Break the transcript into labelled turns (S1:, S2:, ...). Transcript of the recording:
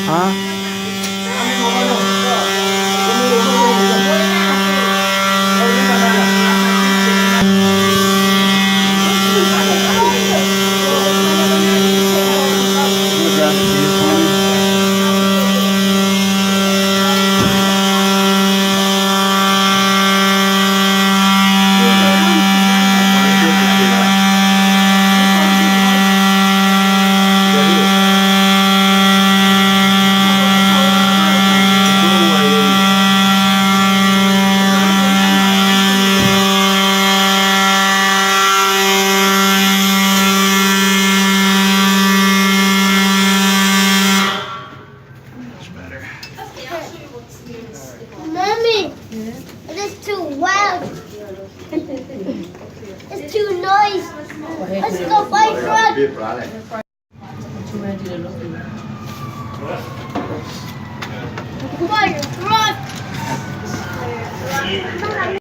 S1: Hả?
S2: Mommy, it is too loud. It's too noise. Let's go bike run. Come on,